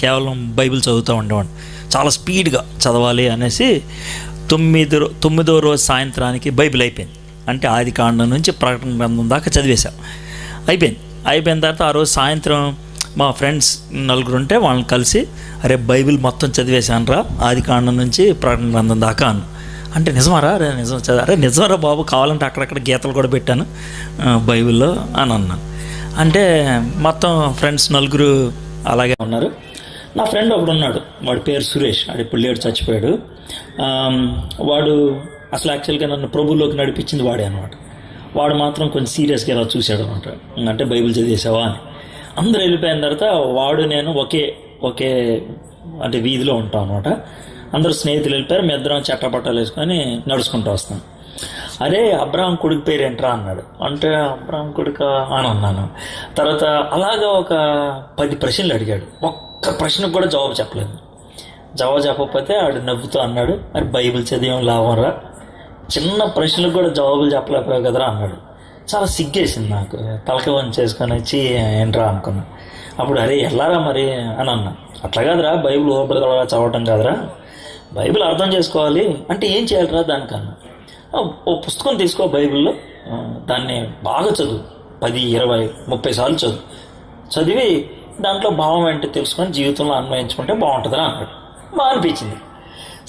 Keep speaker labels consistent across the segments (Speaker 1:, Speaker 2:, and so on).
Speaker 1: కేవలం బైబిల్ చదువుతూ ఉండేవాడిని. చాలా స్పీడ్గా చదవాలి అనేసి 9వ రోజు సాయంత్రానికి బైబిల్ అయిపోయింది. అంటే ఆది కాండం నుంచి ప్రకటన గ్రంథం దాకా చదివేశాం. అయిపోయిన తర్వాత ఆ రోజు సాయంత్రం మా ఫ్రెండ్స్ 4 ఉంటే వాళ్ళని కలిసి, అరే బైబిల్ మొత్తం చదివేశాను ఆది కాండం నుంచి ప్రకటన గ్రంథం దాకా అన్న. అంటే నిజమారా? అరే నిజమారా బాబు, కావాలంటే అక్కడక్కడ గీతలు కూడా పెట్టాను బైబిల్లో అని అన్నాను. అంటే మొత్తం ఫ్రెండ్స్ 4 అలాగే ఉన్నారు. నా ఫ్రెండ్ ఒకడు ఉన్నాడు, వాడి పేరు సురేష్. వాడు ఇప్పుడు లేడు, చచ్చిపోయాడు. వాడు అసలు యాక్చువల్గా నన్ను ప్రభువులోకి నడిపించింది వాడే అనమాట. వాడు మాత్రం కొంచెం సీరియస్గా ఇలా చూశాడు అనమాట. అంటే బైబిల్ చదివేసావా అని. అందరూ వెళ్ళిపోయిన తర్వాత వాడు నేను ఒకే అంటే వీధిలో ఉంటాం అనమాట. అందరూ స్నేహితులు వెళ్ళిపోయారు. మీ ఇద్దరం చట్టపట్టాలు వేసుకొని నడుచుకుంటూ వస్తాం. అరే అబ్రాహం కొడుకు పేరు ఏంట్రా అన్నాడు. అంటే అబ్రాహం కొడుక అని అన్నాను. తర్వాత అలాగా ఒక 10 ప్రశ్నలు అడిగాడు. ఒక్క ప్రశ్నకు కూడా జవాబు చెప్పలేదు. జవాబు చెప్పకపోతే ఆడు నవ్వుతూ అన్నాడు, మరి బైబిల్ చదివేం లాభంరా, చిన్న ప్రశ్నలకు కూడా జవాబులు చెప్పలేకపోయావు కదరా అన్నాడు. చాలా సిగ్గేసింది నాకు. తలక వంచేసుకొని వచ్చి ఏంట్రా అనుకున్నా. అప్పుడు అరే ఎల్లారా మరి అని అన్నా. అట్లా కాదురా, బైబిల్ ఓపెడగలరా చదవటం కాదురా, బైబిల్ అర్థం చేసుకోవాలి అంటే ఏం చేయాలిరా దానికన్నా. ఓ పుస్తకం తీసుకో బైబిల్లో, దాన్ని బాగా చదువు, 10, 20, 30 సార్లు చదివి దాంట్లో భావం ఏంటో తెలుసుకొని జీవితంలో అన్వయించుకుంటే బాగుంటుందని అన్నాడు. బాగా అనిపించింది.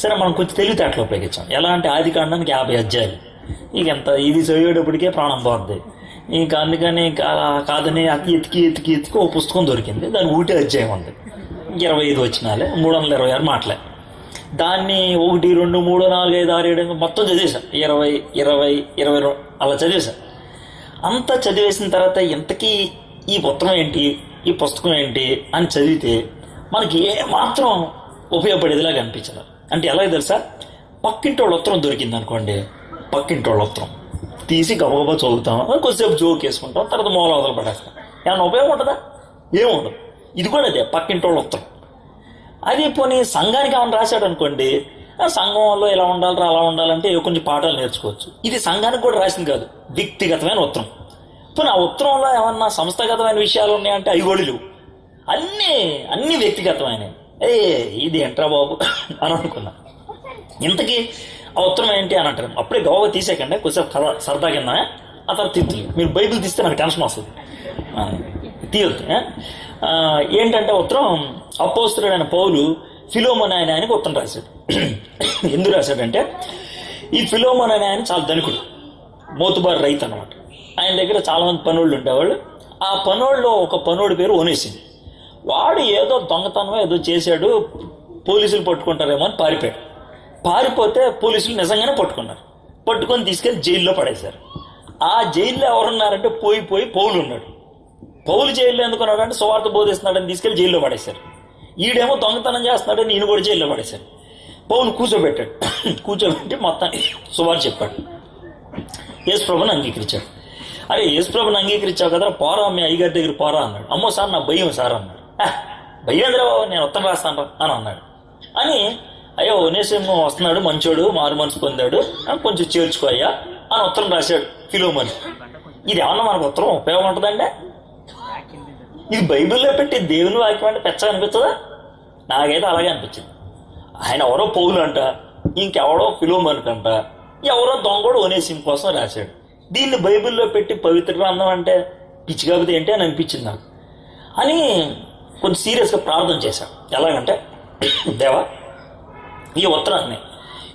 Speaker 1: సరే మనం కొంచెం తెలివితేటలు ఉపయోగించాం. ఎలా అంటే ఆది కాండానికి 50 అధ్యాయాలు, ఇక ఎంత ఇది చదివేటప్పటికే ప్రాణం పోతుంది. ఇంక అందుకని కాదని ఎతికి ఓ పుస్తకం దొరికింది. దాని 1 అధ్యాయం ఉంది, 25 వచనాలే, 326 మాటలే. దాన్ని 1, 2, 3, 4, 5, 6, 7 మొత్తం చదివేశాను. 20, 22 అలా చదివేశాను. అంతా చదివేసిన తర్వాత ఇంతకీ ఈ ఉత్తరం ఏంటి, ఈ పుస్తకం ఏంటి అని చదివితే మనకి ఏమాత్రం ఉపయోగపడేదిలాగా అనిపించదు. అంటే ఎలాగ తెలుసా, పక్కింటి వాళ్ళ ఉత్తరం దొరికింది అనుకోండి, పక్కింటి వాళ్ళ ఉత్తరం తీసి గబగబా చదువుతాం, కొద్దిసేపు జోక్ వేసుకుంటాం, తర్వాత మూల అవతల పడేస్తాం. ఏమన్నా ఉపయోగం ఉంటుందా? ఏముండదు. ఇది కూడా అదే, పక్కింటి వాళ్ళ ఉత్తరం. అది పోనీ సంఘానికి ఏమైనా రాశాడు అనుకోండి, సంఘంలో ఇలా ఉండాలి అలా ఉండాలంటే కొంచెం పాఠాలు నేర్చుకోవచ్చు. ఇది సంఘానికి కూడా రాసింది కాదు, వ్యక్తిగతమైన ఉత్తరం. పోనీ ఆ ఉత్తరంలో ఏమన్నా సంస్థాగతమైన విషయాలు ఉన్నాయంటే అవి లేవు, అన్నీ వ్యక్తిగతమైనవి. ఇది ఎంట్రా బాబు అని అనుకున్నా. ఇంతకీ ఆ ఉత్తరం ఏంటి అని అంటారు. అప్పుడే గౌరవ తీసేకండి, కొంచెంసేపు కథ సరదా కింద, ఆ తర్వాత తిత్తులు. మీరు బైబిల్ తీస్తే నాకు టెన్షన్ వస్తుంది, తీయొద్దు. ఏంటంటే ఉత్తరం అపోస్తలుడైన పౌలు ఫిలోమోను అనే ఆయనకి ఉత్తరం రాశాడు. ఎందుకు రాశాడంటే, ఈ ఫిలోమోను అనే ఆయన చాలా ధనికుడు, మోతుబారు రైతు అనమాట. ఆయన దగ్గర చాలామంది పనోళ్ళు ఉండేవాళ్ళు. ఆ పనోళ్ళు ఒక పనోడి పేరు ఒనేసిము. వాడు ఏదో దొంగతనం ఏదో చేశాడు, పోలీసులు పట్టుకుంటారేమో అని పారిపోతే పోలీసులు నిజంగానే పట్టుకొని తీసుకెళ్లి జైల్లో పడేశారు. ఆ జైల్లో ఎవరున్నారంటే పోయి పౌలు ఉన్నాడు. పౌలు జైల్లో ఎందుకున్నాడు అంటే సువార్త బోధిస్తున్నాడని తీసుకెళ్లి జైల్లో పడేశారు. ఈడేమో దొంగతనం చేస్తున్నాడని ఈయన కూడా జైల్లో పడేశారు. పౌలు కూర్చోబెట్టి మొత్తాన్ని సువార్త చెప్పాడు. యేసుప్రభుని అంగీకరించాడు. అరే యేసుప్రభుని అంగీకరించావు కదా, పోరా మీ అయ్యగారి దగ్గర పోరా అన్నాడు. అమ్మో సార్ నా భయం సార్ అన్నాడు. భయ్యేంద్ర బాబు నేను ఉత్తరం రాస్తాను అని అన్నాడు. అని అయ్యో ఒనేసిము వస్తున్నాడు, మంచోడు, మారు మనసు పొందాడు, కొంచెం చేర్చుకో అయ్యా అని ఉత్తరం రాశాడు ఫిలోమోను. ఇది ఏమన్నా మనకు ఉత్తరం ఉపయోగం ఉంటుందంటే, ఇది బైబిల్లో పెట్టి దేవుని వాక్యం అంటే పెచ్చ అనిపించదా? నాకైతే అలాగే అనిపించింది. ఆయన ఎవరో పౌలు అంట, ఇంకెవడో ఫిలోమోను కంట, ఎవరో దొంగోడు ఒనేసిము కోసం రాశాడు. దీన్ని బైబిల్లో పెట్టి పవిత్ర గ్రంథం అంటే పిచ్చి కాకపోతే ఏంటి అని అనిపించింది నాకు. అని కొంచెం సీరియస్గా ప్రార్థన చేశాను. ఎలాగంటే, దేవా ఈ ఉత్తరాన్ని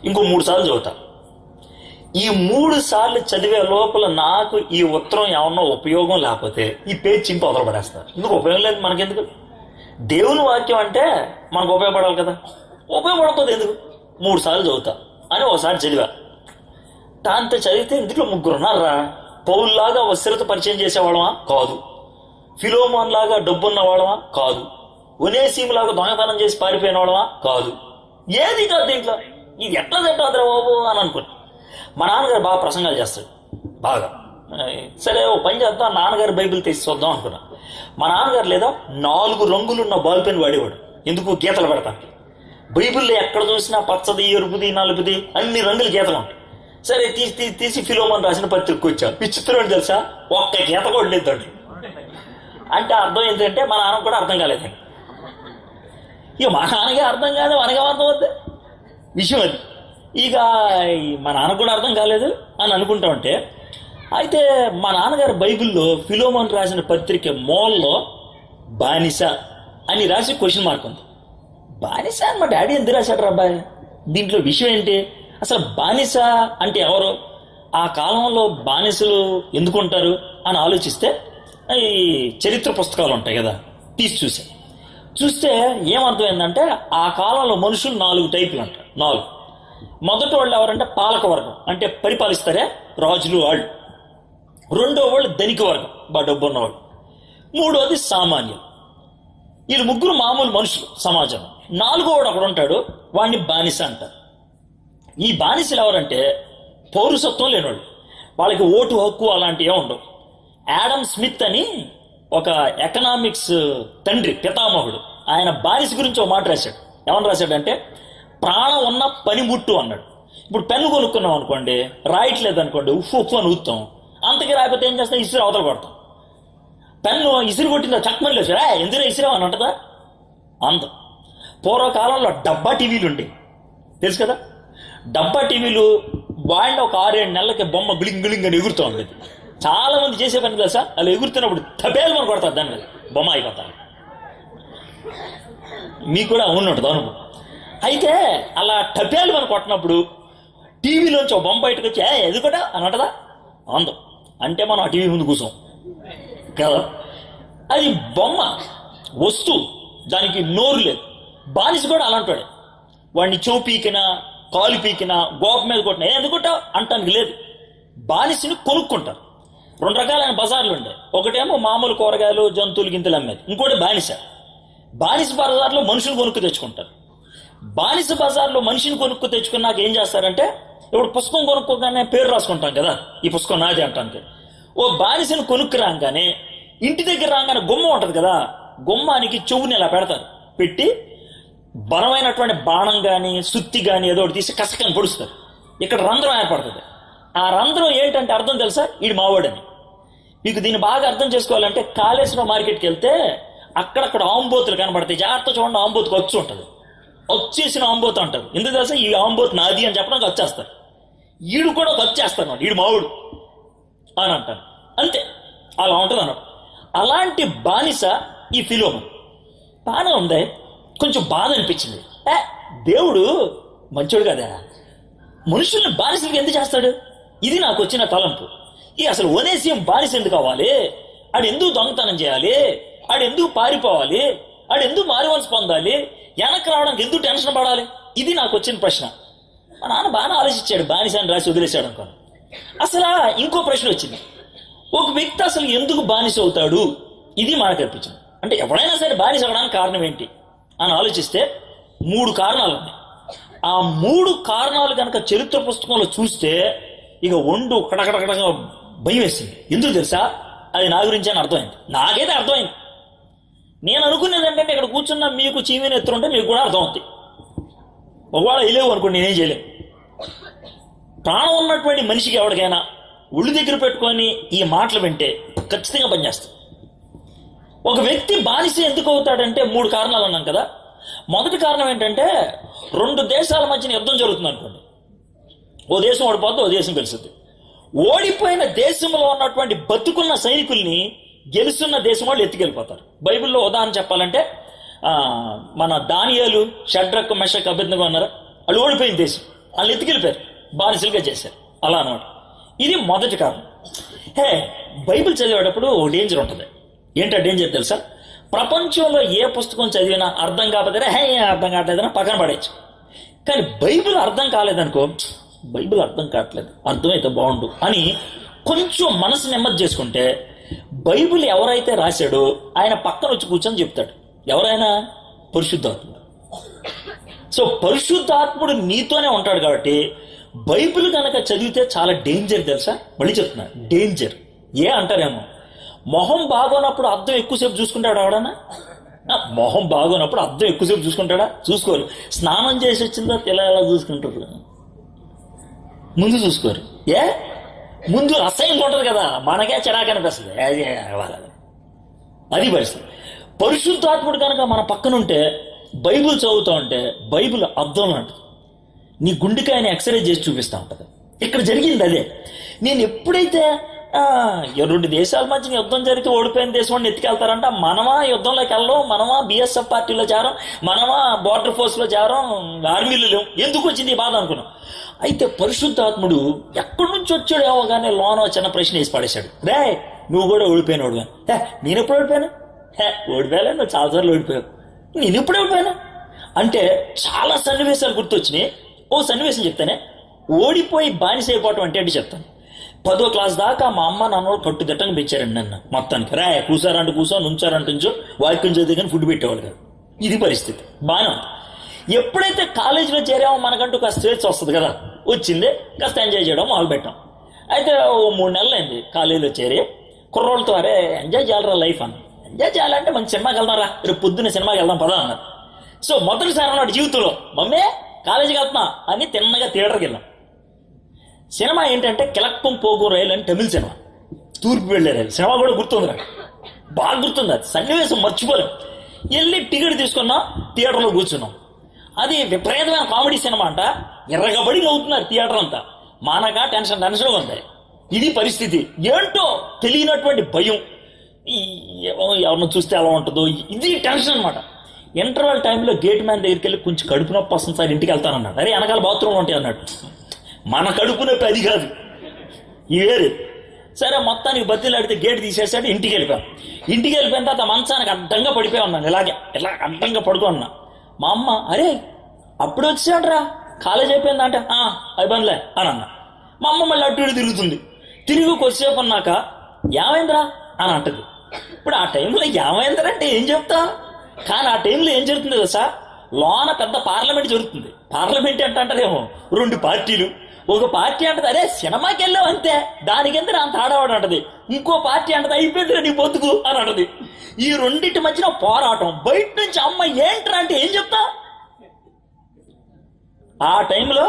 Speaker 1: ఇంకో 3 సార్లు చదువుతా. ఈ 3 సార్లు చదివే లోపల నాకు ఈ ఉత్తరం ఏమన్నా ఉపయోగం లేకపోతే ఈ పేజ్ చింపి అవతల పడేస్తారు. ఎందుకు ఉపయోగం లేదు మనకెందుకు? దేవుని వాక్యం అంటే మనకు ఉపయోగపడాలి కదా, ఉపయోగపడకపోతే ఎందుకు? 3 సార్లు చదువుతా అని ఒకసారి చదివా. దాంతో చదివితే ఇందులో 3 ఉన్నారా. పౌల్లాగా వస్త్రత పరిచయం చేసేవాళ్ళమా? కాదు. ఫిలోమోన్ లాగా డబ్బున్న వాళ్ళమా? కాదు. ఒనేసిము లాగా దొంగతనం చేసి పారిపోయిన వాళ్ళమా? కాదు. ఏది కాదు దీంట్లో. ఇది ఎట్లా తింటాదిరా బాబు అని అనుకున్నా. మా నాన్నగారు బాగా ప్రసంగాలు చేస్తాడు, బాగా. సరే ఓ పని చేద్దాం, నాన్నగారు బైబిల్ తీసి చూద్దాం అనుకున్నా. మా నాన్నగారు లేదా 4 రంగులున్న బాల్ పెన్ వాడేవాడు. ఎందుకు? గీతలు పెడతాను. బైబిల్లో ఎక్కడ చూసినా పచ్చది, ఎరుపుది, నలుపుది అన్ని రంగుల గీతలు ఉంటాయి. సరే తీసి ఫిలోమోను రాసిన పత్రికకు వచ్చా. విచిత్రం తెలుసా, ఒక్క గీత కూడా లేదు. అంటే అర్థం ఏంటంటే మా నాన్న కూడా అర్థం కాలేదండి. ఇక మా నాన్నగా అర్థం కాదు, మనకే అర్థం అవుద్ది విషయం అది. ఇక మా నాన్నకు కూడా అర్థం కాలేదు అని అనుకుంటా ఉంటే, అయితే మా నాన్నగారు బైబిల్లో ఫిలోమోన్ రాసిన పత్రిక మోల్లో బానిస అని రాసి క్వశ్చన్ మార్క్ ఉంది. బానిస అని మా డాడీ ఎందుకు రాశాడు అబ్బాయి? దీంట్లో విషయం ఏంటి? అసలు బానిస అంటే ఎవరు, ఆ కాలంలో బానిసలు ఎందుకుంటారు అని ఆలోచిస్తే ఈ చరిత్ర పుస్తకాలు ఉంటాయి కదా, తీసి చూస్తే ఏమర్థమైందంటే ఆ కాలంలో మనుషులు 4 టైపులు అంటారు. 4. మొదటి వాళ్ళు ఎవరంటే పాలక వర్గం, అంటే పరిపాలిస్తారే రాజులు వాళ్ళు. రెండో వాళ్ళు ధనిక వర్గం, బాగా డబ్బు ఉన్నవాళ్ళు. మూడోది సామాన్యులు. వీళ్ళు ముగ్గురు మామూలు మనుషులు సమాజం. 4వ వాడు అక్కడ ఉంటాడు, వాడిని బానిస అంటారు. ఈ బానిసలు ఎవరంటే పౌరసత్వం లేనివాళ్ళు, వాళ్ళకి ఓటు హక్కు అలాంటివి ఉండవు. యాడమ్ స్మిత్ అని ఒక ఎకనామిక్స్ తండ్రి పితామహుడు, ఆయన బానిస గురించి ఒక మాట రాశాడు. ఏమని రాశాడంటే, ప్రాణం ఉన్న పనిముట్టు అన్నాడు. ఇప్పుడు పెన్ను కొనుక్కున్నాం అనుకోండి, రాయట్లేదు అనుకోండి, ఉప్పు అని ఊతాం. అంతకి రాకపోతే ఏం చేస్తాం, ఇసురు అవతల కొడతాం. పెన్ను ఇసురు కొట్టిందా చక్కమని లేదు, ఎందుకు ఇసురావు అని అంటదా అంత. పూర్వకాలంలో డబ్బా టీవీలు ఉండే, తెలుసు కదా. డబ్బా టీవీలు వాడిన ఒక 6-7 నెలలకి బొమ్మ బిలింగ్ బిలింగ్ అని ఎగురుతూ ఉండేది. చాలా మంది చేసే పని తెలుసా, అలా ఎగురుతున్నప్పుడు తపేలు మనం కొడతారు, దాని మీద బొమ్మ అయిపోతారు. మీకు కూడా ఉన్నట్టు అనుభవం. అయితే అలా టపేలు మనం కొట్టినప్పుడు టీవీలోంచి ఒక బొమ్మ బయటకు వచ్చి ఎదుగుట అని అంటదా అందం. అంటే మనం ఆ టీవీ ముందు కూర్చోం కదా. అది బొమ్మ వస్తువు, దానికి నోరు లేదు. బానిస కూడా అలాంటాడు. వాడిని చెవు పీకినా, కాలు పీకినా, గోప మీద కొట్టినా ఎందుకుంటా అంటానికి లేదు. బానిసని కొనుక్కుంటారు. 2 రకాలైన బజార్లు ఉండే. ఒకటేమో మామూలు కూరగాయలు జంతువులు గింతలు అమ్మేది, ఇంకోటి బానిస. బానిస బజార్లో మనుషులు కొనుక్కు తెచ్చుకుంటారు. బానిస బజార్లో మనిషిని కొనుక్కు తెచ్చుకున్నాక ఏం చేస్తారంటే, ఇప్పుడు పుస్తకం కొనుక్కోగానే పేరు రాసుకుంటాం కదా, ఈ పుస్తకం నాది అంటానికి. ఓ బానిసను కొనుక్కు రాగానే ఇంటి దగ్గర రాగానే గుమ్మ ఉంటుంది కదా, గుమ్మానికి చెవుని ఇలా పెడతారు. పెట్టి బలమైనటువంటి బాణం కానీ సుత్తి కానీ ఏదో ఒకటి తీసి కసకని పొడుస్తారు. ఇక్కడ రంధ్రం ఏర్పడుతుంది. ఆ రంధ్రం ఏంటంటే అర్థం తెలుసా, ఈడు మావాడని. మీకు దీన్ని బాగా అర్థం చేసుకోవాలంటే కాళేశ్వరం మార్కెట్కి వెళ్తే అక్కడక్కడ ఆంబోతులు కనబడతాయి. జాగ్రత్త చూడండి, ఆంబోతుకు వచ్చి ఉంటుంది. వచ్చేసిన ఆంబోతు అంటారు. ఎందుకు తెలుసా, ఈ ఆంబోతు నాది అని చెప్పడానికి వచ్చేస్తారు. ఈడు కూడా వచ్చేస్తాను, ఈడు మావుడు అని అంటారు. అంతే, అలా ఉంటుంది అన్నాడు. అలాంటి బానిస ఈ ఫిలోమోన్. బాగానే ఉంది, కొంచెం బాధ అనిపించింది. దేవుడు మంచోడు కదా, మనుషుల్ని బానిసలకి ఎందుకు చేస్తాడు? ఇది నాకు వచ్చిన తలంపు. ఈ అసలు ఒనేసియం బానిస ఎందుకు అవ్వాలి? ఆడు ఎందుకు దొంగతనం చేయాలి? ఆడు ఎందుకు పారిపోవాలి? ఆడు ఎందుకు మారువలసి పొందాలి? వెనక్కి రావడానికి ఎందుకు టెన్షన్ పడాలి? ఇది నాకు వచ్చిన ప్రశ్న. మా నాన్న బాగా ఆలోచించాడు, బానిస అని రాసి వదిలేశాడు అనుకో. అసలు ఇంకో ప్రశ్న వచ్చింది, ఒక వ్యక్తి అసలు ఎందుకు బానిస అవుతాడు? ఇది మనకు అనిపించింది. అంటే ఎవడైనా సరే బానిస అవ్వడానికి కారణం ఏంటి అని ఆలోచిస్తే 3 కారణాలు ఉన్నాయి. ఆ 3 కారణాలు కనుక చరిత్ర పుస్తకంలో చూస్తే ఇక ఒండు కడకడకడగా భయం వేసింది. ఎందుకు తెలుసా, అది నా గురించి అని అర్థమైంది. నాకైతే అర్థమైంది. నేను అనుకునేది ఏంటంటే, ఇక్కడ కూర్చున్న మీకు చీమీని ఎత్తుంటే మీకు కూడా అర్థం అవుతుంది. ఒకవేళ వేయలేవు అనుకోండి, నేనేం చేయలేము. ప్రాణం ఉన్నటువంటి మనిషికి ఎవరికైనా ఒళ్ళు దగ్గర పెట్టుకొని ఈ మాటలు వింటే ఖచ్చితంగా పనిచేస్తుంది. ఒక వ్యక్తి బానిస ఎందుకు అవుతాడంటే 3 కారణాలు అన్నాం కదా. మొదటి కారణం ఏంటంటే, 2 దేశాల మధ్యన యుద్ధం జరుగుతుంది అనుకోండి. ఓ దేశం ఓడిపోతే ఓ దేశం గెలుస్తుంది. ఓడిపోయిన దేశంలో ఉన్నటువంటి బతుకున్న సైనికుల్ని గెలుస్తున్న దేశం వాళ్ళు ఎత్తుకెళ్ళిపోతారు. బైబిల్లో ఉదాహరణ చెప్పాలంటే మన దానియేలు, షడ్రక్, మెషక్, అబేద్నెగో ఉన్నారు, వాళ్ళు ఓడిపోయిన దేశం, వాళ్ళు ఎత్తుకెళ్ళిపోయారు, బానిసలుగా చేశారు. అలా అన్నమాట. ఇది మొదటి కారణం. బైబిల్ చదివేటప్పుడు ఓ డేంజర్ ఉంటుంది. ఏంటో డేంజర్ తెలుసా? ప్రపంచంలో ఏ పుస్తకం చదివినా అర్థం కాకపోతే అర్థం కావట్లేదని పక్కన పడేయచ్చు. కానీ బైబిల్ అర్థం కాలేదనుకో, బైబిల్ అర్థం కావట్లేదు, అర్థమైతే బాగుండు అని కొంచెం మనసు నెమ్మది చేసుకుంటే, బైబిల్ ఎవరైతే రాశాడో ఆయన పక్కన వచ్చి కూర్చొని చెప్తాడు. ఎవరైనా? పరిశుద్ధాత్ముడు. సో పరిశుద్ధాత్ముడు నీతోనే ఉంటాడు కాబట్టి బైబిల్ కనుక చదివితే చాలా డేంజర్ తెలుసా. మళ్ళీ చెప్తున్నా, డేంజర్. ఏ అంటారేమో, మొహం బాగోనప్పుడు అర్థం ఎక్కువసేపు చూసుకుంటాడు ఎవడన్నా? మొహం బాగోనప్పుడు అర్థం ఎక్కువసేపు చూసుకుంటాడా? చూసుకోరు. స్నానం చేసి వచ్చిందో ఇలా ఎలా చూసుకుంటారు? ముందు చూసుకోరు. ముందు అసహ్యంగా ఉంటుంది కదా, మనకే చిరాకు అనిపిస్తుంది. అది పరిస్థితి. పరిశుద్ధాత్ముడు కనుక మన పక్కనుంటే బైబుల్ చదువుతా ఉంటే బైబుల్ అర్థం లాంటిది. నీ గుండెకాయని ఎక్స్రే చేసి చూపిస్తూ ఉంటుంది. ఇక్కడ జరిగింది అదే. నేను ఎప్పుడైతే 2 దేశాల మధ్య యుద్ధం జరిగితే ఓడిపోయిన దేశం వాడిని ఎత్తుకెళ్తారంట, మనమా యుద్ధంలోకి వెళ్ళడం, మనమా బిఎస్ఎఫ్ పార్టీలో చేరం, మనమా బార్డర్ ఫోర్స్లో చేరం, ఆర్మీలో లేవు, ఎందుకు వచ్చింది ఈ బాధ అనుకున్నాం. అయితే పరిశుద్ధాత్ముడు ఎక్కడి నుంచి వచ్చాడేమో కానీ లోన చిన్న ప్రశ్న వేసి పడేశాడు. రే నువ్వు కూడా ఓడిపోయాను. నేను ఎప్పుడు ఓడిపోయాను? ఓడిపోయాను, నువ్వు చాలాసార్లు ఓడిపోయావు. నేను ఎప్పుడు ఓడిపోయాను అంటే చాలా సన్నివేశాలు గుర్తొచ్చినాయి. ఓ సన్నివేశం చెప్తానే. ఓడిపోయి బానిస అయిపోవటం అంటే ఏంటి చెప్తాను. 10వ క్లాస్ దాకా మా అమ్మ నాన్న కట్టుదిట్టంగా పెంచారండి నన్ను. మొత్తానికి రా కూసారంటూ కూసో, నుంచారంటూ నుంచో, వాక్యం చదివి కానీ ఫుడ్ పెట్టేవాళ్ళు కాదు. ఇది పరిస్థితి. బాగానే ఉంది. ఎప్పుడైతే కాలేజీలో చేరామో మనకంటూ కాస్త స్వేచ్ఛ వస్తుంది కదా, వచ్చింది, కాస్త ఎంజాయ్ చేయడం మొదలు పెట్టాం. అయితే ఓ 3 నెలలు అయింది కాలేజీలో చేరి. కుర్రోళ్ళతో అరే ఎంజాయ్ చేయాలరా లైఫ్ అన్న. ఎంజాయ్ చేయాలంటే మంచి సినిమాకి వెళ్దాంరా, రేపు పొద్దున్న సినిమాకి వెళ్దాం పదా అన్నారు. సో మొదటిసారి అన్నాడు జీవితంలో, మమ్మీ కాలేజీకి వెళ్తున్నా అని తిన్నగా థియేటర్కి వెళ్ళాం. సినిమా ఏంటంటే కిలక్కం పోగు రైలు అని తమిళ సినిమా, తూర్పు వెళ్ళే రైలు. సినిమా కూడా గుర్తుంది నాకు, బాగా గుర్తుంది. అది సన్నివేశం మర్చిపోలేం. వెళ్ళి టికెట్ తీసుకున్నాం, థియేటర్లో కూర్చున్నాం. అది విపరీతమైన కామెడీ సినిమా అంట. ఎర్రగబడి నవ్వుతున్నారు థియేటర్ అంతా. మానగా టెన్షన్గా ఉంది. ఇది పరిస్థితి. ఏంటో తెలియనటువంటి భయం, ఎవరిని చూస్తే ఎలా ఉంటుందో, ఇది టెన్షన్ అనమాట. ఇంటర్వెల్ టైంలో గేట్ మ్యాన్ దగ్గరికి వెళ్ళి కొంచెం కడుపు నొప్పి వస్తుంది సార్, ఇంటికి వెళ్తానన్నాడు. అరే వెనకాల బాత్రూమ్ ఉంటాయి అన్నాడు. మన కడుపు నొప్పి అది కాదు, వేరే. సరే మొత్తానికి బతిలాడితే గేట్ తీసేసాడు. ఇంటికి వెళ్ళిపోయాం. ఇంటికి వెళ్ళిపోయిన తర్వాత మంచానికి అడ్డంగా పడిపోయి ఉన్నాను. ఇలా అడ్డంగా పడుకున్నా. మా అమ్మ అరే అప్పుడు వచ్చాడ్రా కాలేజ్ అయిపోయిందా అంటే అయిపోయిందిలే అని అన్నా. మా అమ్మ మళ్ళీ అటు ఇటు తిరుగుతుంది. తిరిగి కొద్దిసేపు అన్నాక ఏమైందిరా అని అంటది. ఇప్పుడు ఆ టైంలో ఏమైందిరా అంటే ఏం చెప్తా, కానీ ఆ టైంలో ఏం జరుగుతుంది కదా సార్, లోన పెద్ద పార్లమెంట్ జరుగుతుంది. పార్లమెంట్ అంటే అంటారేమో 2 పార్టీలు. ఒక పార్టీ అంటది అరే సినిమాకి వెళ్ళావు అంతే, దానికెంత అంత ఆడవాడు అంటది. ఇంకో పార్టీ అంటది అయిపోయిందిరా నీ బతుకు అని అంటది. ఈ రెండింటి మధ్యన పోరాటం. బయట నుంచి అమ్మ ఏంట్రా అంటే ఏం చెప్తా. ఆ టైంలో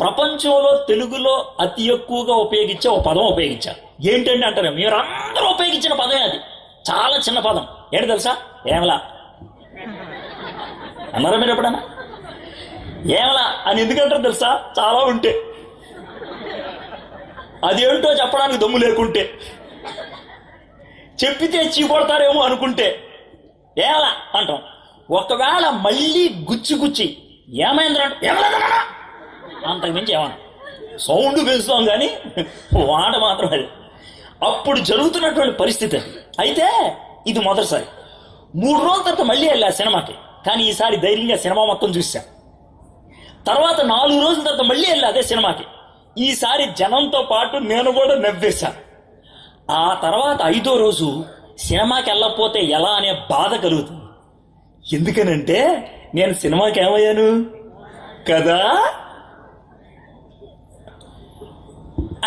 Speaker 1: ప్రపంచంలో తెలుగులో అతి ఎక్కువగా ఉపయోగించే ఒక పదం ఉపయోగించారు. ఏంటంటే అంటారు, మీరు అందరూ ఉపయోగించిన పదమే అది. చాలా చిన్న పదం. ఏంటి తెలుసా? ఏమలా అన్నారా మీరు ఎప్పుడన్నా? ఏమలా అని ఎందుకంటారు తెలుసా? చాలా ఉంటే, అదేంటో చెప్పడానికి దమ్ము లేకుంటే, చెప్పితే చీకొడతారేమో అనుకుంటే ఏమలా అంటాం. ఒకవేళ మళ్ళీ గుచ్చి ఏమైందిరా ఏమలేదన్నా అంతకు మించి ఏమన్నా సౌండ్ పెంచుతాం కానీ వాట మాత్రం అది. అప్పుడు జరుగుతున్నటువంటి పరిస్థితి అది. అయితే ఇది మొదటిసారి. 3 రోజుల తర్వాత మళ్ళీ వెళ్ళా సినిమాకి. కానీ ఈసారి ధైర్యంగా సినిమా మొత్తం చూసా. తర్వాత 4 రోజుల తర్వాత మళ్ళీ వెళ్ళా అదే సినిమాకి. ఈసారి జనంతో పాటు నేను కూడా నవ్వేశా. ఆ తర్వాత 5వ రోజు సినిమాకి వెళ్ళకపోతే ఎలా అనే బాధ కలుగుతుంది. ఎందుకనంటే నేను సినిమాకి ఏమయ్యాను కదా.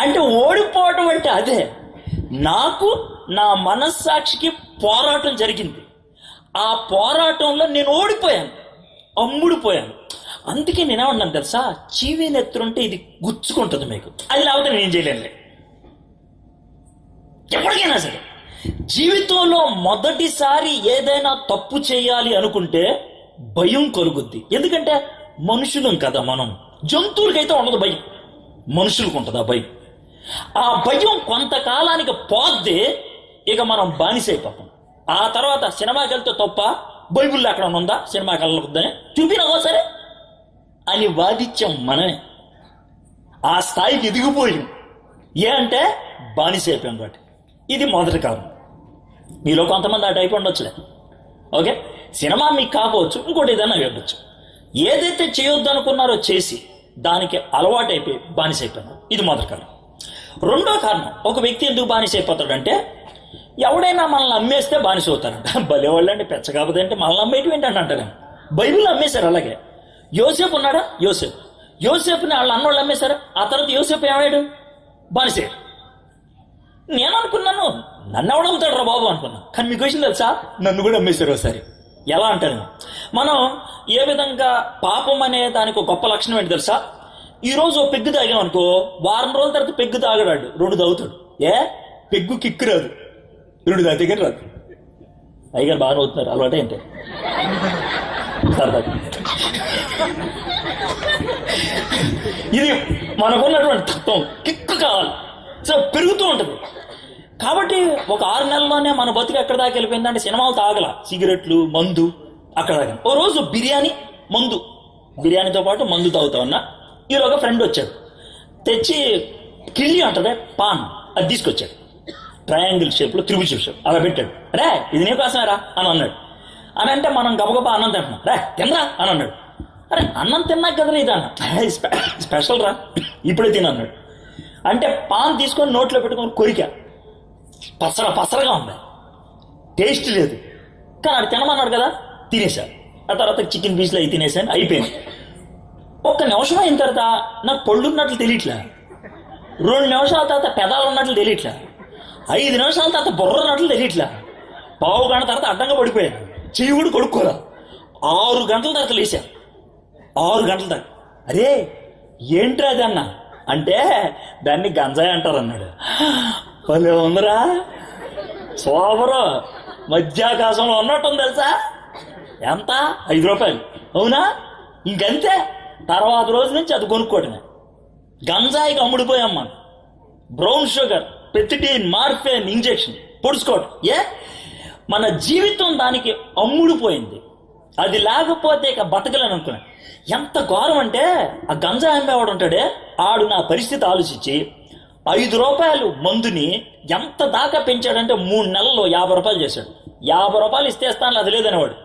Speaker 1: అంటే ఓడిపోవటం అంటే అదే. నాకు నా మనస్సాక్షికి పోరాటం జరిగింది. ఆ పోరాటంలో నేను ఓడిపోయాను, అమ్ముడిపోయాను. అందుకే నేనేమన్నాను తెలుసా, చీవీ నెత్తుంటే ఇది గుచ్చుకుంటుంది మీకు, అది లేకపోతే నేను చేయలేనులే. ఎప్పటికైనా సరే జీవితంలో మొదటిసారి ఏదైనా తప్పు చేయాలి అనుకుంటే భయం కలుగుద్ది. ఎందుకంటే మనుషులం కదా మనం. జంతువులకైతే ఉండదు భయం, మనుషులకు ఉంటుంది ఆ భయం. ఆ భయం కొంతకాలానికి పోద్ది, ఇక మనం బానిసైపోతాం. ఆ తర్వాత సినిమాకి వెళ్తే తప్ప, బైబుల్లో అక్కడ ఉందా సినిమాకి వెళ్ళకూడదని చూపినా సరే అని వాదిత్యం మనమే. ఆ స్థాయికి ఎదిగిపోయాం. ఏ అంటే బానిసైపోయాం కాబట్టి. ఇది మొదటి కారణం. మీలో కొంతమంది ఆ టైప్ ఉండొచ్చులే. ఓకే, సినిమా మీకు కాకపోవచ్చు, ఇంకోటి ఏదైనా ఇవ్వచ్చు. ఏదైతే చేయొద్దు అనుకున్నారో చేసి దానికి అలవాటైపోయి బానిసైపోయినారు. ఇది మొదటి కారణం. రెండో కారణం, ఒక వ్యక్తి ఎందుకు బానిసైపోతాడంటే ఎవడైనా మనల్ని అమ్మేస్తే బానిస అవుతారంట. భలేవాళ్ళు అండి, పెచ్చ కాకపోతే అంటే మనల్ని అమ్మేటివి ఏంటంటే అంటారు. బైబిల్లో అమ్మేశారు. అలాగే యోసేపు ఉన్నాడా, యోసేపుని వాళ్ళ అన్నోళ్ళు అమ్మేశారు. ఆ తర్వాత యోసేపు ఏమయ్యాడు? బానిసయ్యాడు. నేను అనుకున్నాను నన్ను ఎవడు అమ్ముతాడు రా బాబు అనుకున్నాను. కానీ మీకు విషయం తెలుసా, నన్ను కూడా అమ్మేశారు ఒకసారి. ఎలా అంటారు, మనం ఏ విధంగా పాపం అనే దానికి గొప్ప లక్షణం ఏంటి తెలుసా? ఈరోజు ఓ పెగ్గు తాగాం అనుకో, వారం రోజుల తర్వాత పెగ్గు తాగడాడు, 2 తాగుతాడు. పెగ్గు కిక్కు రాదు, 2 తాగితే రాదు. అయ్యగారు బాగా అవుతున్నారు, అలవాటే అంటే సరదాగా. ఇది మనకున్నటువంటి తత్వం. కిక్కు కావాలి, సో పెరుగుతూ ఉంటుంది. కాబట్టి ఒక 6 నెలల్లోనే మన బతుకు ఎక్కడ దాకా వెళ్ళిపోయిందంటే సినిమాలు తాగల, సిగరెట్లు, మందు అక్కడ దాకా. ఓ రోజు బిర్యానీ, మందు, బిర్యానీతో పాటు మందు తాగుతా ఉన్నా. ఈరోజు ఫ్రెండ్ వచ్చాడు, తెచ్చి కిళ్ళి అంటదే పాన్, అది తీసుకొచ్చాడు. ట్రయాంగిల్ షేప్లో, త్రిభుజ షేప్ అలా పెట్టాడు. రే ఇది నీకోసమే రా అని అన్నాడు. అని అంటే మనం గబగబా అన్నం తింటున్నాం. రే తినరా అని అన్నాడు. అరే అన్నం తిన్నాక కదా ఇది అన్న, స్పెషల్ రా ఇప్పుడే తినన్నాడు. అంటే పాన్ తీసుకొని నోట్లో పెట్టుకొని కొరికా, పసరగా ఉంది, టేస్ట్ లేదు. కానీ అది తినమన్నాడు కదా, తినేశాడు. ఆ తర్వాత చికెన్ పీస్లు అవి తినేసాను, అయిపోయింది. 1 నిమిషం అయిన తర్వాత నాకు పళ్ళు ఉన్నట్లు తెలియట్లే, 2 నిమిషాల తర్వాత పెదాలు ఉన్నట్లు తెలియట్లే, 5 నిమిషాల తర్వాత బుర్ర ఉన్నట్లు తెలియట్లే, పావు గంట తర్వాత అడ్డంగా పడిపోయాను, చెయ్యి కూడా కొడుక్కోరా. 6 గంటల తర్వాత లేచాను. 6 గంటల దాకా అరే ఏంట్రా అది అన్న అంటే దాన్ని గంజాయి అంటారు అన్నాడు. భలే ఉందిరా, సోబరు మధ్యాకాశంలో ఉన్నట్టుంది తెలుసా. ఎంత? 5 రూపాయలు. అవునా? ఇంకంతే. తర్వాత రోజు నుంచి అది కొనుక్కోవటమే. గంజాయికి అమ్ముడిపోయామ్మా. Brown sugar, pethidine, morphine injection పొడుచుకోవటం. మన జీవితం దానికి అమ్ముడిపోయింది. అది లేకపోతే ఇక బతకలేను అనుకున్నా. ఎంత ఘోరం అంటే ఆ గంజా అమ్మేవాడు ఉంటాడే, ఆడు నా పరిస్థితి ఆలోచించి 5 రూపాయలు మందుని ఎంత దాకా పెంచాడంటే 3 నెలల్లో 50 రూపాయలు చేశాడు. 50 రూపాయలు ఇస్తేస్తాను, అది లేదనేవాడు.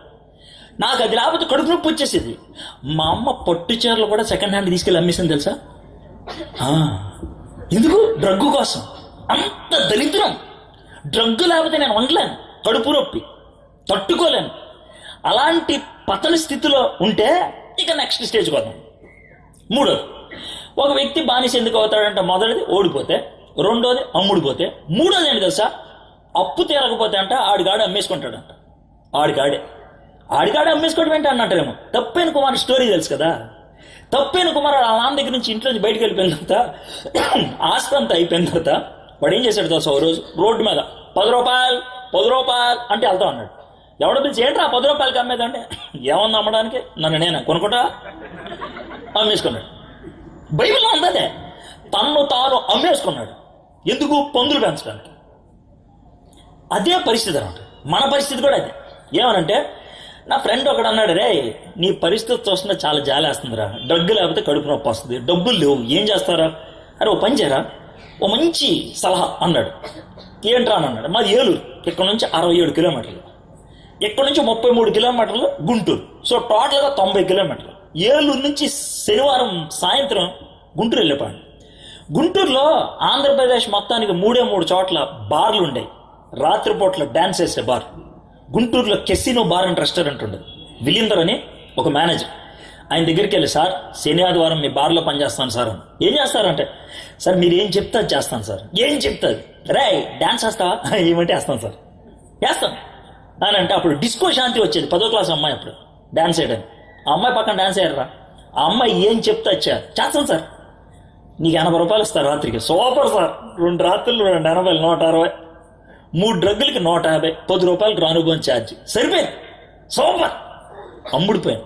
Speaker 1: నాకు అది లేకపోతే కడుపు నొప్పి వచ్చేసేది. మా అమ్మ పట్టు చీరలు కూడా సెకండ్ హ్యాండ్ తీసుకెళ్ళి అమ్మేసింది తెలుసా. ఎందుకు? డ్రగ్గు కోసం. అంత దరిద్రం. డ్రగ్గు లేకపోతే నేను ఉండలేను, కడుపు నొప్పి తట్టుకోలేను. అలాంటి పతన స్థితిలో ఉంటే ఇక నెక్స్ట్ స్టేజ్కి వద్దాం. 3వది, ఒక వ్యక్తి బానిస ఎందుకు అవుతాడంటే, మొదటిది ఓడిపోతే, 2వది అమ్ముడిపోతే, 3వది ఏంటి తెలుసా, అప్పు తీరకపోతే అంట ఆడిగాడు అమ్మేసుకుంటాడంట. ఆడిగాడు అమ్మేసుకోవడం ఏంటి అన్నట్టేమో. తప్పైన కుమార్ స్టోరీ తెలుసు కదా. తప్పైన కుమార్ ఆ నాన్న దగ్గర నుంచి ఇంట్లో బయటకు వెళ్ళిపోయిన తర్వాత ఆస్తి అంతా అయిపోయిన తర్వాత వాడు ఏం చేశాడు తెలుసా, ఓ రోజు రోడ్డు మీద 10 రూపాయలు అంటే వెళ్తా ఉన్నాడు. ఎవడో పిలిచి ఏంట్రా 10 రూపాయలకి అమ్మేదంటే, ఏమన్నా అమ్మడానికి, నన్ను నేను కొనుక్కుంటా అమ్మేసుకున్నాడు. బైబిల్లో ఉందదే. తన్ను తాను అమ్మేసుకున్నాడు. ఎందుకు? పందులు పెంచడానికి. అదే పరిస్థితి అనమాట. మన పరిస్థితి కూడా అదే. ఏమనంటే, నా ఫ్రెండ్ ఒకడు అన్నాడు, రే నీ పరిస్థితి చూస్తుంటే చాలా జాలేస్తుందిరా, డబ్బు లేకపోతే కడుపు నొప్పి వస్తుంది, డబ్బులు లేవు, ఏం చేస్తారా? అరే ఓ పని చేయరా, ఓ మంచి సలహా అన్నాడు. ఏంట్రా అని అన్నాడు. మాది ఏలూరు, ఇక్కడ నుంచి 67 కిలోమీటర్లు, ఇక్కడ నుంచి 33 కిలోమీటర్లు గుంటూరు. సో టోటల్గా 90 కిలోమీటర్లు. ఏలూరు నుంచి శనివారం సాయంత్రం గుంటూరు వెళ్ళిపోయాడు. గుంటూరులో ఆంధ్రప్రదేశ్ మొత్తానికి 3 చోట్ల బార్లు ఉండేవి, రాత్రిపూట్ల డ్యాన్స్ వేసే బార్. గుంటూరులో కెసినో బార్ అండ్ రెస్టారెంట్ ఉండదు. విలీందర్ అని ఒక మేనేజర్, ఆయన దగ్గరికి వెళ్ళి, సార్ శని ఆదివారం మీ బార్లో పనిచేస్తాను సార్ అని. ఏం చేస్తారంటే, సార్ మీరు ఏం చెప్తా చేస్తాను సార్. ఏం చెప్తాది? రే డ్యాన్స్ వేస్తావా? ఏమంటే వేస్తాను సార్, వేస్తాను అని అంటే. అప్పుడు డిస్కో శాంతి వచ్చేది, 10వ క్లాస్ అమ్మాయి అప్పుడు డ్యాన్స్ వేయడానికి. ఆ అమ్మాయి పక్కన డ్యాన్స్ వేయరా. ఆ అమ్మాయి ఏం చెప్తా చేస్తాను సార్, నీకు 80 రూపాయలు ఇస్తారు రాత్రికి. Super sir. 2 రాత్రులు 280, 160. 3 డ్రగ్గులకి 150, 10 రూపాయలు రానుభవం ఛార్జ్. సరిపోయింది, సూపర్. అమ్ముడిపోయాను.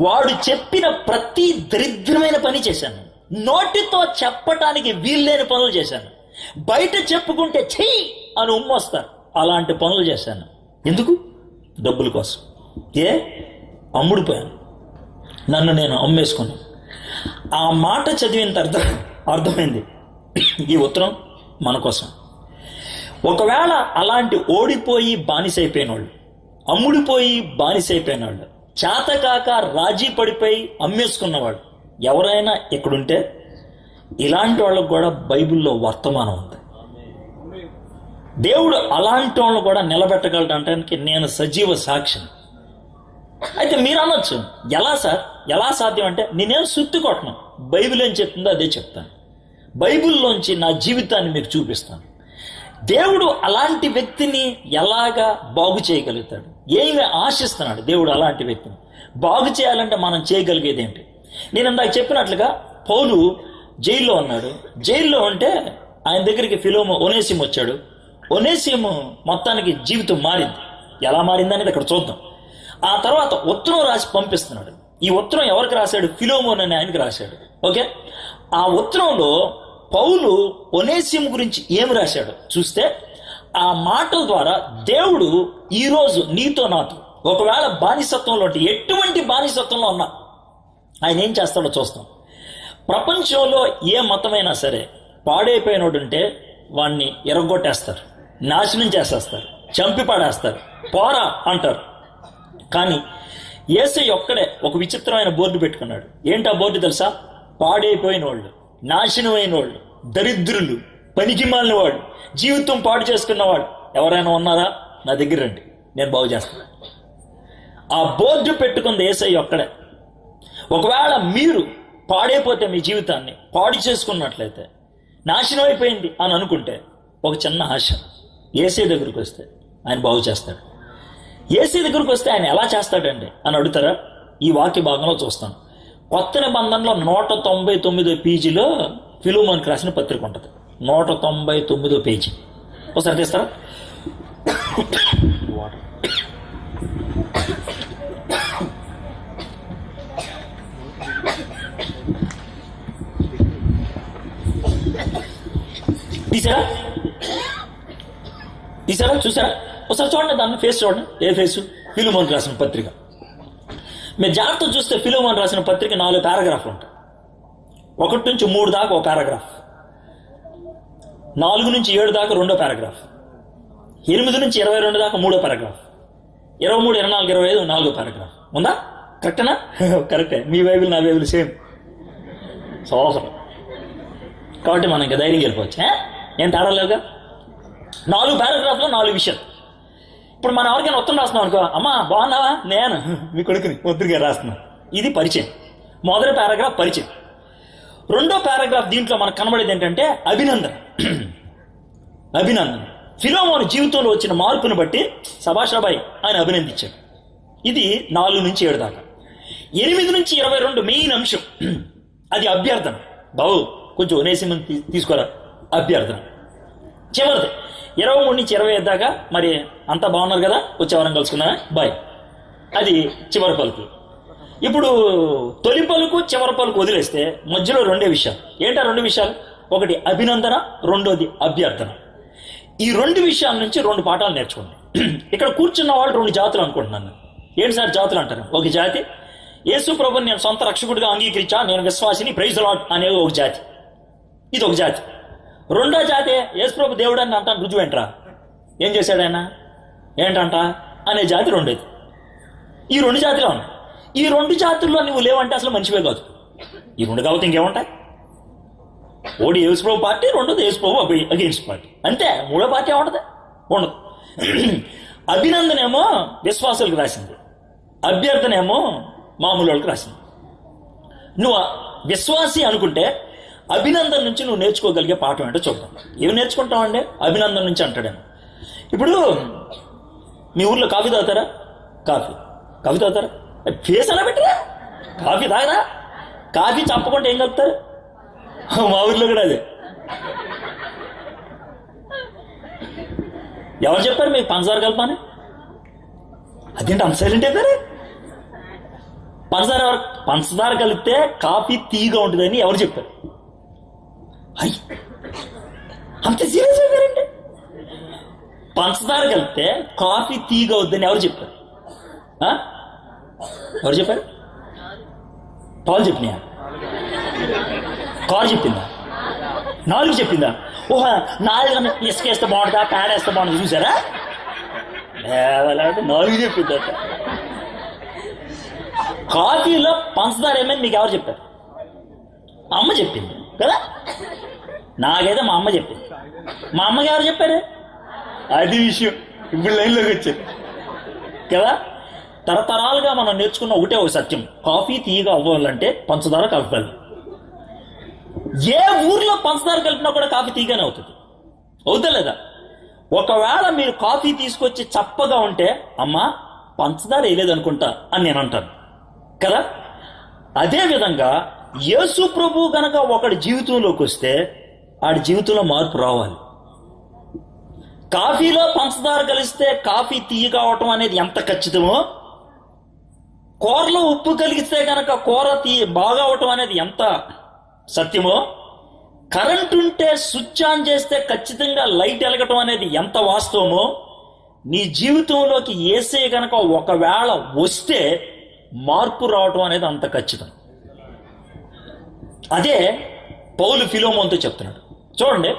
Speaker 1: వాడు చెప్పిన ప్రతి దరిద్రమైన పని చేశాను. నోటితో చెప్పటానికి వీల్లేని పనులు చేశాను. బయట చెప్పుకుంటే చెయ్యి అని ఉమ్మొస్తారు. అలాంటి పనులు చేశాను. ఎందుకు? డబ్బుల కోసం. అమ్ముడిపోయాను, నన్ను నేను అమ్మేసుకున్నాను. ఆ మాట చదివిన తర్వాత అర్థమైంది, ఈ ఉత్తరం మన కోసం. ఒకవేళ అలాంటి ఓడిపోయి బానిసైపోయిన వాళ్ళు, అమ్ముడిపోయి బానిసైపోయిన వాళ్ళు, చేతకాక రాజీ పడిపోయి అమ్మేసుకున్నవాడు ఎవరైనా ఇక్కడుంటే, ఇలాంటి వాళ్ళకు కూడా బైబిల్లో వర్తమానం ఉంది. దేవుడు అలాంటి వాళ్ళని కూడా నిలబెట్టగలడానికి నేను సజీవ సాక్షిని. అయితే మీరు అనొచ్చు, ఎలా సార్, ఎలా సాధ్యం అంటే, నేనేం సుత్తి కొట్టను, బైబిల్ ఏం చెప్తుందో అదే చెప్తాను. బైబిల్లోంచి నా జీవితాన్ని మీకు చూపిస్తాను. దేవుడు అలాంటి వ్యక్తిని ఎలాగా బాగు చేయగలుగుతాడు, ఏమి ఆశిస్తున్నాడు దేవుడు అలాంటి వ్యక్తిని బాగు చేయాలంటే మనం చేయగలిగేది ఏంటి? నేను ఇందాక చెప్పినట్లుగా పౌలు జైల్లో ఉన్నాడు. జైల్లో ఉంటే ఆయన దగ్గరికి ఒనేసిము వచ్చాడు. ఒనేసిము మొత్తానికి జీవితం మారింది. ఎలా మారింది అనేది అక్కడ చూద్దాం. ఆ తర్వాత ఉత్తరం రాసి పంపిస్తున్నాడు. ఈ ఉత్తరం ఎవరికి రాశాడు? ఫిలోమోన్ అనే ఆయనకి రాశాడు. ఓకే, ఆ ఉత్తరంలో పౌలు ఒనేసిము గురించి ఏమి రాశాడు చూస్తే, ఆ మాటల ద్వారా దేవుడు ఈరోజు నీతో నాతో ఒకవేళ బానిసత్వంలో ఉంటే, ఎటువంటి బానిసత్వంలో ఉన్నా ఆయన ఏం చేస్తాడో చూస్తాం. ప్రపంచంలో ఏ మతమైనా సరే పాడైపోయినోడు ఉంటే వాడిని ఎరగొట్టేస్తారు, నాశనం చేసేస్తారు, చంపి పడేస్తారు, పోరా అంటారు. కానీ యేసయ్య ఒక్కడే ఒక విచిత్రమైన బోర్డు పెట్టుకున్నాడు. ఏంటి ఆ బోర్డు తెలుసా? పాడైపోయిన వాళ్ళు, నాశనమైన వాళ్ళు, దరిద్రులు, పనికి మాలిన వాడు, జీవితం పాడు చేసుకున్నవాడు ఎవరైనా ఉన్నారా? నా దగ్గర రండి, నేను బాగు చేస్తాను. ఆ బోర్డు పెట్టుకుంది యేసయ్య ఒక్కడే. ఒకవేళ మీరు పాడైపోతే, మీ జీవితాన్ని పాడు చేసుకున్నట్లయితే, నాశనం అయిపోయింది అని అనుకుంటే, ఒక చిన్న ఆశ, యేసయ్య దగ్గరికి వస్తే ఆయన బాగు చేస్తాడు. యేసయ్య దగ్గరికి వస్తే ఆయన ఎలా చేస్తాడండి అని అడుగుతారా? ఈ వాక్య భాగంలో చూస్తాను. కొత్త నిబంధనలో 199 పేజీలో ఫిలోమోనుకి రాసిన పత్రిక ఉంటుంది. 199 పేజీ ఒకసారి తీస్తారా? తీసారా? తీసారా? చూసారా? ఒకసారి చూడండి, దాన్ని ఫేస్ చూడండి. ఏ ఫేసు? ఫిలోమోనుకి రాసిన పత్రిక. మీరు జాగ్రత్త చూస్తే ఫిలోమోను రాసిన పత్రిక 4 పారాగ్రాఫ్లు ఉంటాయి. 1 నుంచి 3 దాకా ఒక పారాగ్రాఫ్, 4 నుంచి 7 దాకా 2వ పారాగ్రాఫ్, 8 నుంచి 22 దాకా 3వ పారాగ్రాఫ్, 23, 24, 25 4వ పారాగ్రాఫ్. ఉందా? కరెక్టేనా? కరెక్టే. మీ బైబిల్ నా బైబిల్ సేమ్. సోసరం. కాబట్టి మనం ఇంకా ధైర్యం వెళ్ళిపోవచ్చు. ఏం తేడా లేదుగా. 4 పారాగ్రాఫ్లో 4 విషయాలు. ఇప్పుడు మనం ఎవరికైనా ఉత్తరం రాస్తున్నాం అనుకో, అమ్మా బాగున్నావా, నేను మీ కొడుకుని ఉత్తరిగా రాస్తున్నాను. ఇది పరిచయం. మొదటి పారాగ్రాఫ్ పరిచయం. 2వ పారాగ్రాఫ్ దీంట్లో మనకు కనబడేది ఏంటంటే అభినందన. అభినందన. ఫిలోమోను జీవితంలో వచ్చిన మార్పును బట్టి సభాషాబాయ్ ఆయన అభినందించాడు. ఇది 4 నుంచి 7 దాకా. 8 నుంచి 22 మెయిన్ అంశం, అది అభ్యర్థన. బాబు కొంచెం ఒనేసిముని తీసుకోరా, అభ్యర్థన. చివరిది 23 నుంచి 25 దాకా, మరి అంతా బాగున్నారు కదా, వచ్చేవారం కలుసుకున్నా, బాయ్. అది చివరి పలుకు. ఇప్పుడు తొలి పలుకు చివరి పలుకు వదిలేస్తే మధ్యలో 2 విషయాలు. ఏంటా 2 విషయాలు? ఒకటి అభినందన, 2వది అభ్యర్థన. ఈ 2 విషయాల నుంచి 2 పాఠాలు నేర్చుకోండి. ఇక్కడ కూర్చున్న వాళ్ళు 2 జాతులు అనుకుంటున్నాను. ఏంటి సార్ జాతులు అంటారు? ఒక జాతి యేసు ప్రభుని నేను సొంత రక్షకుడిగా అంగీకరించా, నేను విశ్వాసిని, ప్రైజ్ ది లార్డ్ అనే ఒక జాతి. ఇది ఒక జాతి. 2వ జాతి యేసు ప్రభు దేవుడు అని అంటాను, రుజువు ఏంట్రా, ఏం చేశాడు ఆయన, ఏంటంట అనే జాతి 2ది. ఈ 2 జాతిలో ఉన్నాయి. ఈ 2 జాతుల్లో నువ్వు లేవంటే అసలు మంచివే కాదు. ఈ 2 కాబట్టి ఇంకేముంటాయి? ఓడి యేసు ప్రభు పార్టీ, 2వది యేసు ప్రభు అగెయిన్స్ట్ పార్టీ, అంతే. 3వ పార్టీ ఏముంటది? ఉండదు. అభినందనేమో విశ్వాసులకు రాసింది, అభ్యర్థనేమో మామూలు వాళ్ళకి రాసింది. నువ్వు విశ్వాసి అనుకుంటే అభినందన నుంచి నువ్వు నేర్చుకోగలిగే పాఠం ఏంటో చూద్దాం. ఏమి నేర్చుకుంటావండి అభినందన నుంచి అంటాడేమో. ఇప్పుడు మీ ఊర్లో కాఫీ తాగుతారా? కాఫీ తాగుతారా? ఫేస్ అలా పెట్టరా, కాఫీ తాగరా? కాఫీ చెప్పకుండా ఏం కలుపుతారు? మా ఊర్లో కూడా అదే. ఎవరు చెప్పారు మీకు పంచదార కలపని? అదేంటి అంత సైలెంట్ అయిపోయారు? పంచదార కలిపితే కాఫీ తీగా ఉంటుందని ఎవరు చెప్పారు? అంత సీరియస్ అయిపోయారండి. పంచదార కలిపితే కాఫీ తీగా వద్దని ఎవరు చెప్పారు? ఎవరు చెప్పారు? పాలు చెప్పినా? కారు చెప్పిందా? 4 చెప్పిందా? ఓహో 4 ఇసుకేస్తే బాగుంటుందా, పేడేస్తే బాగుంటుంది చూసారా? 4 చెప్పిందా? కాఫీలో పంచదార ఏమైంది మీకు ఎవరు చెప్పారు? అమ్మ చెప్పింది కదా. నాకైతే మా అమ్మ చెప్పింది. మా అమ్మకి ఎవరు చెప్పారు? అది విషయం. ఇప్పుడు లైన్లోకి వచ్చారు కదా. తరతరాలుగా మనం నేర్చుకున్న ఒకటే ఒక సత్యం, కాఫీ తీయగా అవ్వాలంటే పంచదార కలపాలి. ఏ ఊర్లో పంచదార కలిపినా కూడా కాఫీ తీయగానే అవుతుంది. అవుతా లేదా? ఒకవేళ మీరు కాఫీ తీసుకొచ్చి చప్పగా ఉంటే అమ్మా పంచదార వేయలేదనుకుంటా అని నేను అంటాను కదా. అదేవిధంగా యేసు ప్రభు గనక ఒకడి జీవితంలోకి వస్తే ఆడి జీవితంలో మార్పు రావాలి. కాఫీలో పంచదార కలిస్తే కాఫీ తీయగా అవటం అనేది ఎంత ఖచ్చితమో కూరలో ఉప్పు కలిగిస్తే కనుక కూర బాగా అవటం అనేది ఎంత సత్యమో, కరెంట్ ఉంటే స్విచ్ ఆన్ చేస్తే ఖచ్చితంగా లైట్ వెలగటం అనేది ఎంత వాస్తవమో, నీ జీవితంలోకి ఏసే కనుక ఒకవేళ వస్తే మార్పు రావటం అనేది అంత ఖచ్చితం. అదే పౌలు ఫిలోమోనుతో చెప్తున్నాడు. చూడండి,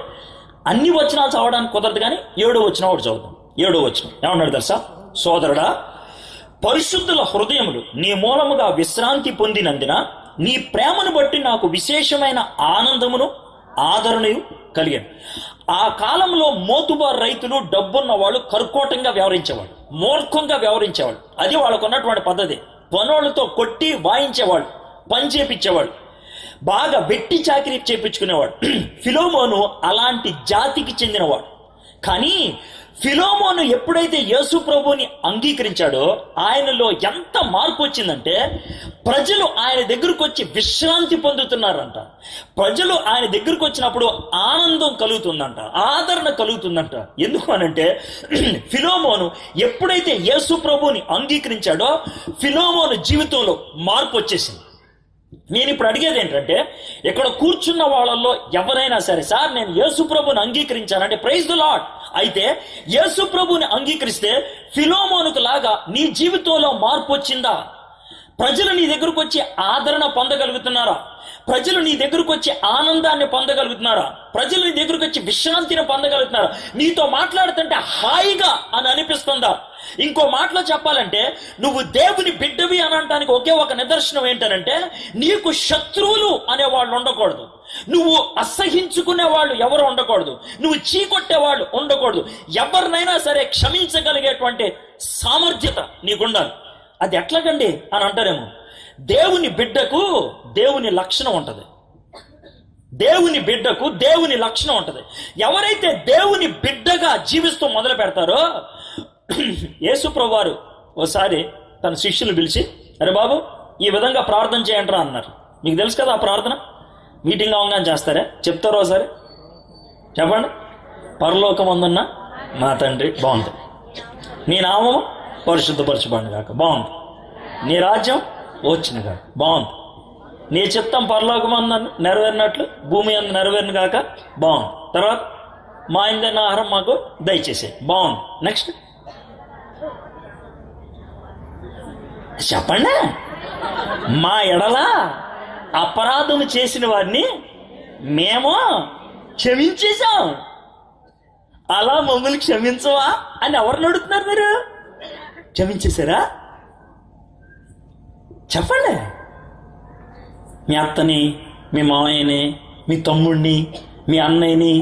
Speaker 1: అన్ని వచనాలు చదవడానికి కుదరదు, కానీ 7వ వచనం ఒకటి చదువుతాం. 7వ వచనం ఏమన్నాడు తెలుసా? సోదరుడా, పరిశుద్ధుల హృదయములు నీ మూలముగా విశ్రాంతి పొందినందున నీ ప్రేమను బట్టి నాకు విశేషమైన ఆనందమును ఆదరణయు కలిగాను. ఆ కాలంలో మోతుబారు రైతులు, డబ్బున్న వాళ్ళు కర్కోటంగా వ్యవహరించేవాళ్ళు, మూర్ఖంగా వ్యవహరించేవాళ్ళు. అది వాళ్ళకు ఉన్నటువంటి పద్ధతి. పనులతో కొట్టి వాయించేవాళ్ళు, పని చేపించేవాళ్ళు, బాగా వెట్టి చాకిరీ చేపించుకునేవాడు. ఫిలోమోను అలాంటి జాతికి చెందినవాడు. కానీ ఫిలోమోను ఎప్పుడైతే యేసు ప్రభువుని అంగీకరించాడో ఆయనలో ఎంత మార్పు వచ్చిందంటే, ప్రజలు ఆయన దగ్గరకు వచ్చి విశ్రాంతి పొందుతున్నారంట. ప్రజలు ఆయన దగ్గరకు వచ్చినప్పుడు ఆనందం కలుగుతుందంట, ఆదరణ కలుగుతుందంట. ఎందుకు అనంటే, ఫిలోమోను ఎప్పుడైతే యేసు ప్రభువుని అంగీకరించాడో ఫిలోమోను జీవితంలో మార్పు వచ్చేసింది. నేను ఇప్పుడు అడిగేది ఏంటంటే, ఇక్కడ కూర్చున్న వాళ్ళల్లో ఎవరైనా సరే, సార్ నేను యేసు ప్రభుని అంగీకరించానంటే ప్రైజ్ ది లార్డ్. అయితే యేసు ప్రభుని అంగీకరిస్తే ఫిలోమోనుకు లాగా నీ జీవితంలో మార్పు వచ్చిందా? ప్రజలు నీ దగ్గరకు వచ్చి ఆదరణ పొందగలుగుతున్నారా? ప్రజలు నీ దగ్గరకు వచ్చి ఆనందాన్ని పొందగలుగుతున్నారా? ప్రజలు నీ దగ్గరకు వచ్చి విశ్రాంతిని పొందగలుగుతున్నారా? నీతో మాట్లాడుతుంటే హాయిగా అని అనిపిస్తుందా? ఇంకో మాటలో చెప్పాలంటే, నువ్వు దేవుని బిడ్డవి అని అనడానికి ఒకే ఒక నిదర్శనం ఏంటనంటే, నీకు శత్రువులు అనేవాళ్ళు ఉండకూడదు, నువ్వు అసహించుకునే వాళ్ళు ఎవరు ఉండకూడదు, నువ్వు చీకొట్టే వాళ్ళు ఉండకూడదు. ఎవరినైనా సరే క్షమించగలిగేటువంటి సామర్థ్యత నీకుండాలి. అది ఎట్లాగండి అని అంటారేమో. దేవుని బిడ్డకు దేవుని లక్షణం ఉంటుంది. దేవుని బిడ్డకు దేవుని లక్షణం ఉంటుంది. ఎవరైతే దేవుని బిడ్డగా జీవిస్తూ మొదలు పెడతారో, యేసు ప్రభువారు ఓసారి తన శిష్యులు పిలిచి, అరే బాబు ఈ విధంగా ప్రార్థన చేయండిరా అన్నారు. మీకు తెలుసు కదా ఆ ప్రార్థన, మీటింగ్ అవగానే చేస్తారా? చెప్తారో ఒకసారి చెప్పండి. పరలోకమందున్న మా తండ్రి, బాగుంది. నీ నామము పరిశుద్ధపరచబడిన గాక, బాగుంది. నీ రాజ్యం వచ్చిన గాక, బాగుంది. నీ చిత్తం పరలోకమందు నెరవేరినట్లు భూమి అందు నెరవేరిన గాక, బాగుంది. తర్వాత మా ఇందైన ఆహారం మాకు దయచేసే, బాగుంది. నెక్స్ట్ చెప్పండి. మా ఎడల అపరాధం చేసిన వారిని మేము క్షమించేశాం, అలా మమ్మల్ని క్షమించవా అని ఎవరిని అడుగుతున్నారు మీరు? క్షమించేశారా? చెప్పండి. మీ అత్తని, మీ మామయ్యని, మీ తమ్ముడిని, మీ అన్నయ్యని,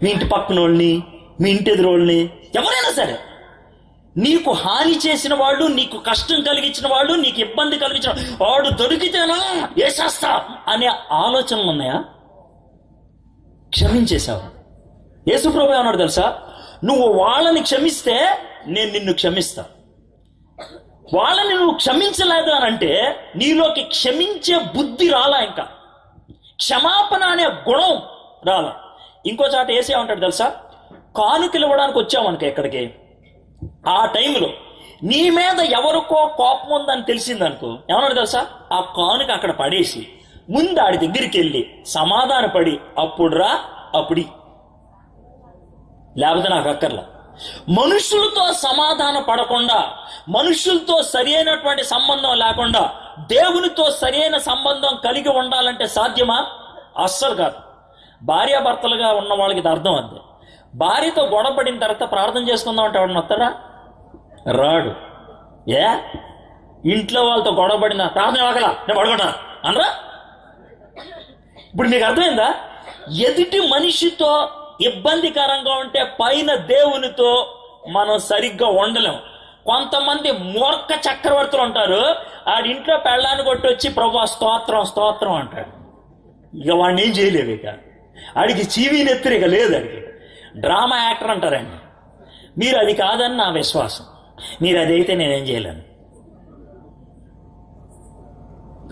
Speaker 1: మీ ఇంటి పక్కన వాళ్ళని, మీ ఇంటి ఎదురోళ్ళని, ఎవరైనా సరే నీకు హాని చేసిన వాళ్ళు, నీకు కష్టం కలిగించిన వాళ్ళు, నీకు ఇబ్బంది కలిగించిన వాడు దొరికితేనా వేసేస్తా అనే ఆలోచనలు ఉన్నాయా? క్షమించేశావు. యేసుప్రభు ఏమన్నాడు తెలుసా? నువ్వు వాళ్ళని క్షమిస్తే నేను నిన్ను క్షమిస్తా. వాళ్ళని నువ్వు క్షమించలేదు అని అంటే నీలోకి క్షమించే బుద్ధి రాలా, ఇంకా క్షమాపణ అనే గుణం రాలా. ఇంకో చాట వేసే ఉంటాడు తెలుసా? కానుకలు ఇవ్వడానికి వచ్చామనుకో ఇక్కడికి, ఆ టైంలో నీ మీద ఎవరికో కోపం ఉందని తెలిసిందనుకో, ఏమన్నాడు తెలుసా? ఆ కానుక అక్కడ పడేసి ముందు ఆడి దగ్గరికి వెళ్ళి సమాధాన పడి అప్పుడు రా, అప్పుడు లేకపోతే నాకు అక్కర్లా. మనుషులతో సమాధాన పడకుండా, మనుషులతో సరి అయినటువంటి సంబంధం లేకుండా దేవునితో సరి అయిన సంబంధం కలిగి ఉండాలంటే సాధ్యమా? అస్సలు కాదు. భార్యాభర్తలుగా ఉన్న వాళ్ళకి ఇది అర్థం. అంతే. భార్యతో గొడవపడిన తర్వాత ప్రార్థన చేసుకుందాం అంటే ఎవడన్నా వస్తాడా? రాడు. ఏ ఇంట్లో వాళ్ళతో గొడవపడిన ప్రార్థన ఇవ్వగల నేను పడుకుంటా అనరా? ఇప్పుడు మీకు అర్థమైందా? ఎదుటి మనిషితో ఇబ్బందికరంగా ఉంటే పైన దేవునితో మనం సరిగ్గా ఉండలేం. కొంతమంది మూర్ఖ చక్రవర్తులు ఉంటారు, ఆడింట్లో పెళ్ళాన్ని కొట్టొచ్చి ప్రభువా స్తోత్రం స్తోత్రం అంటాడు. ఇక వాడిని ఏం చేయలేవు. ఇక ఆడికి చీవీ నెత్తిరిక లేదు. ఆడికి డ్రామా యాక్టర్ అంటారండి. మీరు అది కాదని నా విశ్వాసం. మీరు అదైతే నేనేం చేయలేను.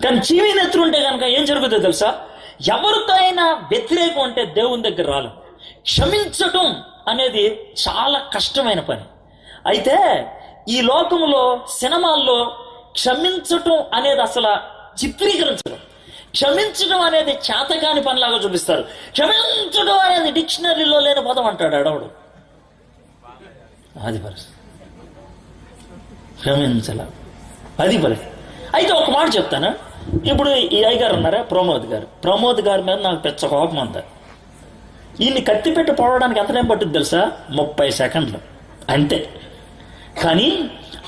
Speaker 1: కానీ చీవీ నెత్తురు ఉంటే కనుక ఏం జరుగుతుందో తెలుసా? ఎవరితో అయినా వ్యతిరేకం అంటే దేవుని దగ్గర రాలేం. క్షమించటం అనేది చాలా కష్టమైన పని. అయితే ఈ లోకంలో సినిమాల్లో
Speaker 2: క్షమించటం అనేది అసలు చిత్రీకరించడం. క్షమించడం అనేది చేతకాని పనిలాగా చూపిస్తారు. క్షమించడం అనేది డిక్షనరీలో లేని పదం అంటాడు అడవుడు. అది పరిస్థితి. క్షమించల అది పరిస్థితి. అయితే ఒక మాట చెప్తాను. ఇప్పుడు ఈ అయ్యగారు ఉన్నారా, ప్రమోద్ గారి మీద నాకు పెద్ద కోపం అంతా. ఈయన్ని కత్తిపెట్టి పొడవడానికి ఎంత టైం పట్టుద్ది తెలుసా? 30 సెకండ్లు అంతే. కానీ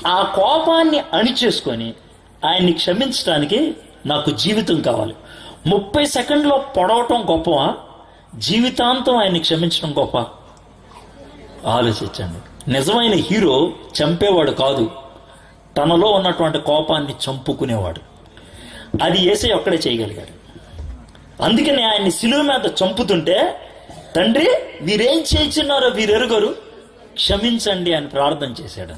Speaker 2: ఆ కోపాన్ని అణిచేసుకొని ఆయన్ని క్షమించడానికి నాకు జీవితం కావాలి. 30 సెకండ్లో పొడవటం గొప్పవా, జీవితాంతం ఆయన్ని క్షమించడం గొప్ప? ఆలోచించండి. నిజమైన హీరో చంపేవాడు కాదు, తనలో ఉన్నటువంటి కోపాన్ని చంపుకునేవాడు. అది యేసయ్య ఒక్కడే చేయగలిగాడు. అందుకని ఆయన్ని శిలువ మీద చంపుతుంటే, తండ్రి వీరేం చేయించున్నారో వీరెరుగరు, క్షమించండి అని ప్రార్థన చేశాడు.